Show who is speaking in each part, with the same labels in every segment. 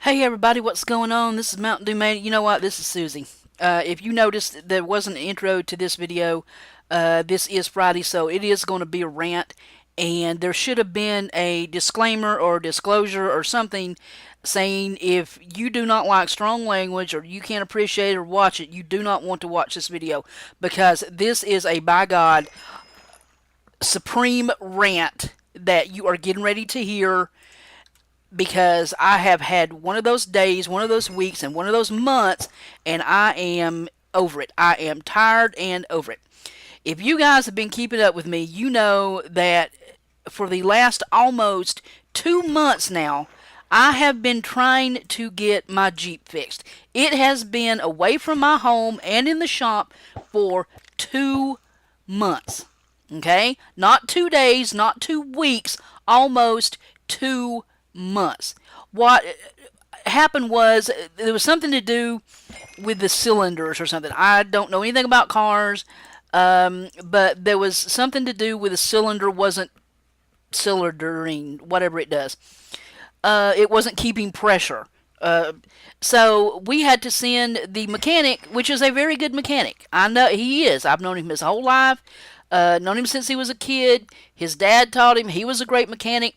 Speaker 1: Hey everybody, what's going on? This is Mntdewmania. You know what? This is Susie. If you noticed, there wasn't an intro to this video. This is Friday, so it is going to be a rant, and there should have been a disclaimer or disclosure or something saying if you do not like strong language or you can't appreciate it or watch it, you do not want to watch this video because this is a by God supreme rant that you are getting ready to hear because I have had one of those days, one of those weeks, and one of those months, and I am over it. I am tired and over it. If you guys have been keeping up with me, you know that for the last almost 2 months now, I have been trying to get my Jeep fixed. It has been away from my home and in the shop for 2 months. Okay? Not 2 days, not 2 weeks, almost 2 months. What happened was there was something to do with the cylinders or something. I don't know anything about cars, but there was something to do with the cylinder wasn't cylindering, whatever it does. It wasn't keeping pressure. So we had to send the mechanic, which is a very good mechanic. I know he is. I've known him his whole life. Known him since he was a kid. His dad taught him. He was a great mechanic,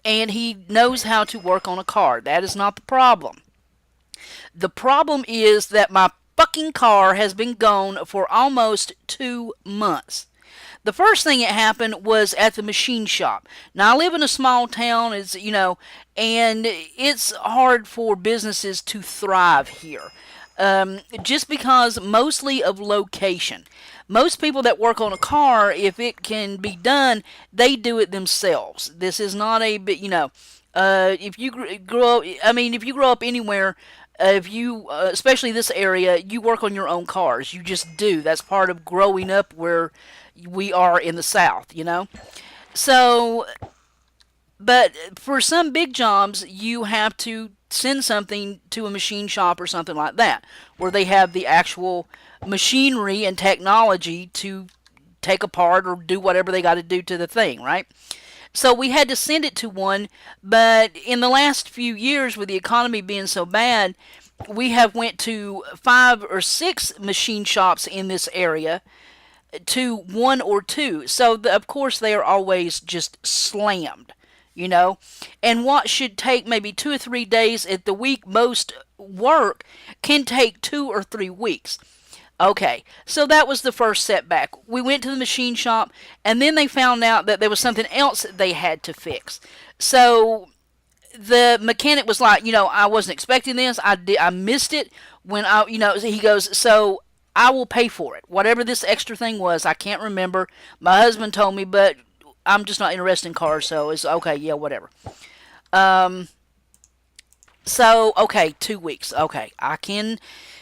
Speaker 1: and he knows how to work on a car. That is not the problem. The problem is that my fucking car has been gone for almost 2 months. The first thing that happened was at the machine shop. Now I live in a small town, and it's hard for businesses to thrive here. Just because mostly of location. Most people that work on a car, if it can be done, they do it themselves. This is not a bit, if you grow up, if you grow up anywhere, if you, especially this area, you work on your own cars. You just do. That's part of growing up where we are in the South. So, but for some big jobs, you have to send something to a machine shop or something like that, where they have the actual machinery and technology to take apart or do whatever they got to do to the thing, right? So we had to send it to one, but in the last few years, with the economy being so bad, we have went to 5 or 6 machine shops in this area to 1 or 2. So of course they are always just slammed, you know. And what should take maybe 2 or 3 days at the week most work can take 2 or 3 weeks. Okay, so that was the first setback. We went to the machine shop, and then they found out that there was something else that they had to fix. So the mechanic was like, I wasn't expecting this. I missed it when he goes, so I will pay for it. Whatever this extra thing was, I can't remember. My husband told me, but I'm just not interested in cars, so it's okay, yeah, whatever. Um, so, okay, 2 weeks. Okay,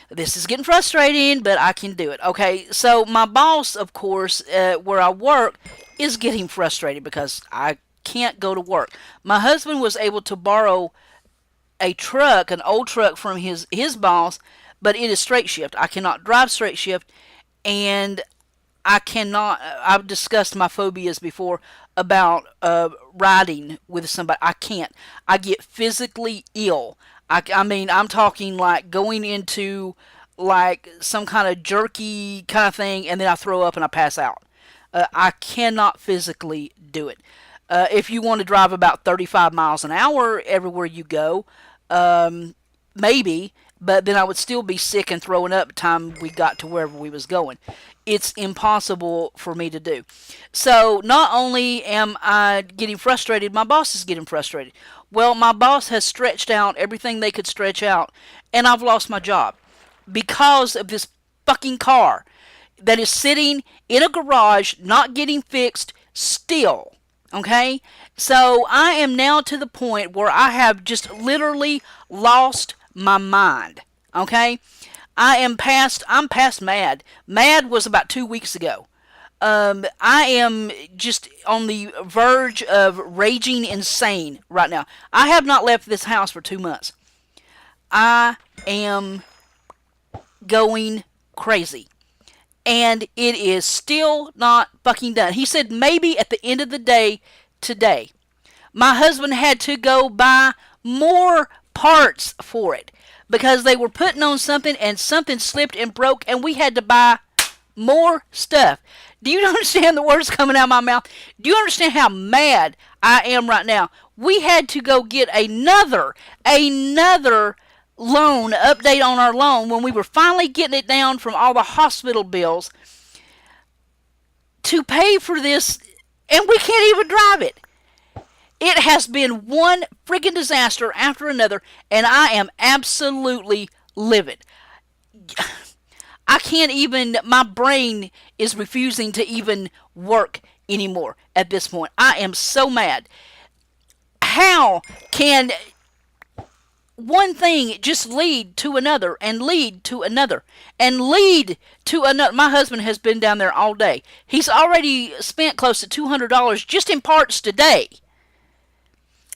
Speaker 1: this is getting frustrating, but I can do it. Okay, so my boss, of course, where I work, is getting frustrated because I can't go to work. My husband was able to borrow a truck, an old truck from his boss, but it is straight shift. I cannot drive straight shift, and I cannot. I've discussed my phobias before about riding with somebody. I can't. I get physically ill. I'm talking like going into like some kind of jerky kind of thing, and then I throw up and I pass out. I cannot physically do it. If you want to drive about 35 miles an hour everywhere you go, maybe, but then I would still be sick and throwing up by the time we got to wherever we was going. It's impossible for me to do. So not only am I getting frustrated, my boss is getting frustrated. Well, my boss has stretched out everything they could stretch out, and I've lost my job because of this fucking car that is sitting in a garage not getting fixed still. Okay? So I am now to the point where I have just literally lost my mind. Okay? I'm past mad. Mad was about 2 weeks ago. I am just on the verge of raging insane right now. I have not left this house for 2 months. I am going crazy. And it is still not fucking done. He said maybe at the end of the day today. My husband had to go buy more parts for it because they were putting on something and something slipped and broke and we had to buy more stuff. Do you understand the words coming out of my mouth? Do you understand how mad I am right now? We had to go get another loan update on our loan when we were finally getting it down from all the hospital bills to pay for this, and we can't even drive it. It has been one friggin' disaster after another, and I am absolutely livid. I can't even, my brain is refusing to even work anymore at this point. I am so mad. How can one thing just lead to another and lead to another and lead to another? My husband has been down there all day. He's already spent close to $200 just in parts today.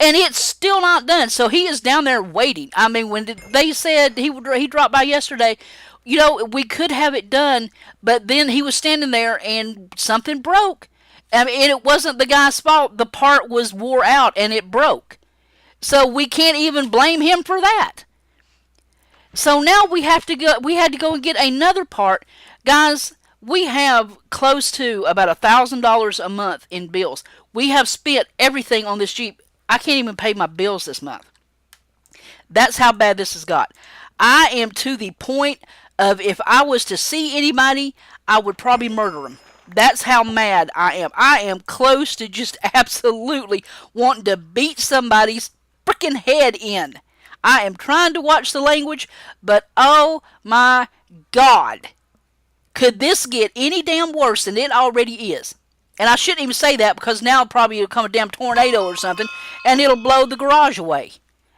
Speaker 1: And it's still not done. So he is down there waiting. I mean, when they said he dropped by yesterday, you know, we could have it done, but then he was standing there and something broke. I mean, it wasn't the guy's fault. The part was wore out and it broke. So we can't even blame him for that. So now we had to go and get another part. Guys, we have close to about $1,000 a month in bills. We have spent everything on this Jeep. I can't even pay my bills this month. That's how bad this has got. I am to the point of if I was to see anybody, I would probably murder them. That's how mad I am. I am close to just absolutely wanting to beat somebody's freaking head in. I am trying to watch the language, but oh my God. Could this get any damn worse than it already is? And I shouldn't even say that because now probably it'll come a damn tornado or something and it'll blow the garage away.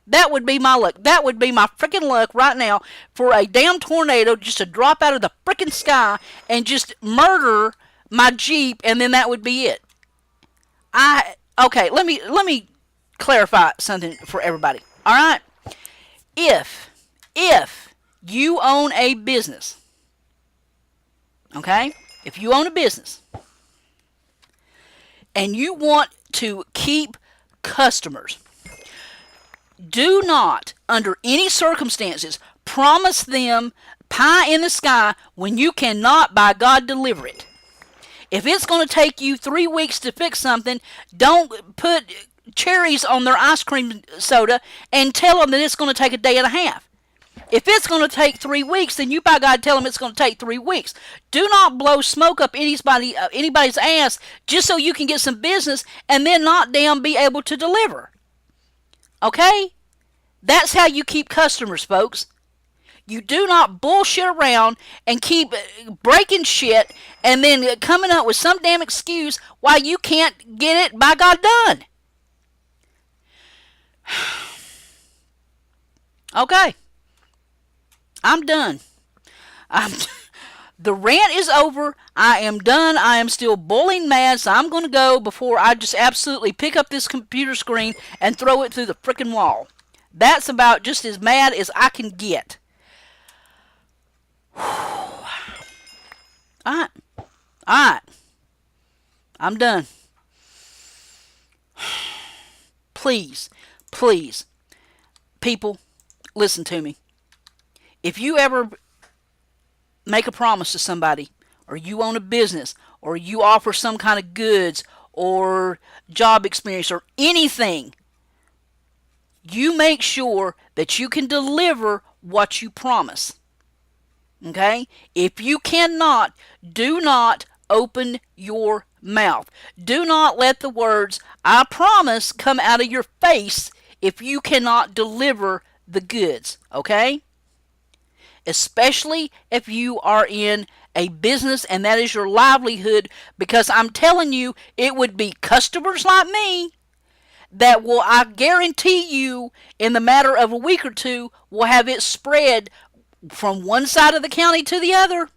Speaker 1: That would be my luck. That would be my freaking luck right now for a damn tornado just to drop out of the freaking sky and just murder my Jeep, and then that would be it. Okay, let me clarify something for everybody. All right? If you own a business, okay? If you own a business and you want to keep customers, do not, under any circumstances, promise them pie in the sky when you cannot, by God, deliver it. If it's going to take you 3 weeks to fix something, don't put cherries on their ice cream soda and tell them that it's going to take a day and a half. If it's going to take 3 weeks, then you, by God, tell them it's going to take 3 weeks. Do not blow smoke up anybody's ass just so you can get some business and then not damn be able to deliver. Okay? That's how you keep customers, folks. You do not bullshit around and keep breaking shit and then coming up with some damn excuse why you can't get it, by God, done. Okay. I'm done. The rant is over. I am done. I am still boiling mad, so I'm going to go before I just absolutely pick up this computer screen and throw it through the frickin' wall. That's about just as mad as I can get. Alright. I'm done. Please, people, listen to me. If you ever make a promise to somebody, or you own a business, or you offer some kind of goods, or job experience, or anything, you make sure that you can deliver what you promise. Okay? If you cannot, do not open your mouth. Do not let the words, I promise, come out of your face if you cannot deliver the goods. Okay? Especially if you are in a business and that is your livelihood, because I'm telling you, it would be customers like me that will, I guarantee you, in the matter of a week or two, will have it spread from one side of the county to the other.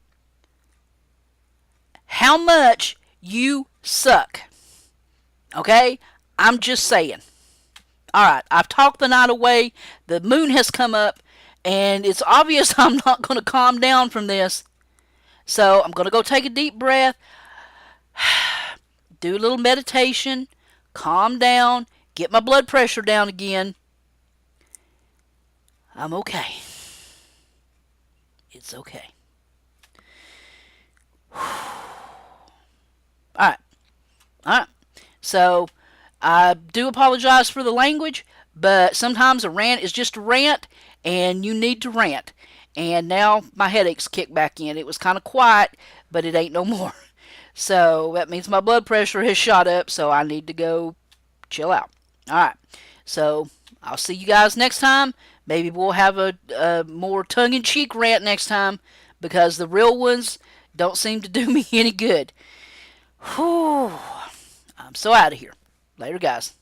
Speaker 1: How much you suck. Okay? I'm just saying. Alright, I've talked the night away. The moon has come up. And it's obvious I'm not going to calm down from this. So I'm going to go take a deep breath. Do a little meditation. Calm down. Get my blood pressure down again. I'm okay. It's okay. All right. All right. So I do apologize for the language, but sometimes a rant is just a rant, and you need to rant. And now my headaches kick back in. It was kind of quiet, but it ain't no more. So that means my blood pressure has shot up, so I need to go chill out. All right. So I'll see you guys next time. Maybe we'll have a more tongue in cheek rant next time because the real ones don't seem to do me any good. Whew. I'm so out of here. Later, guys.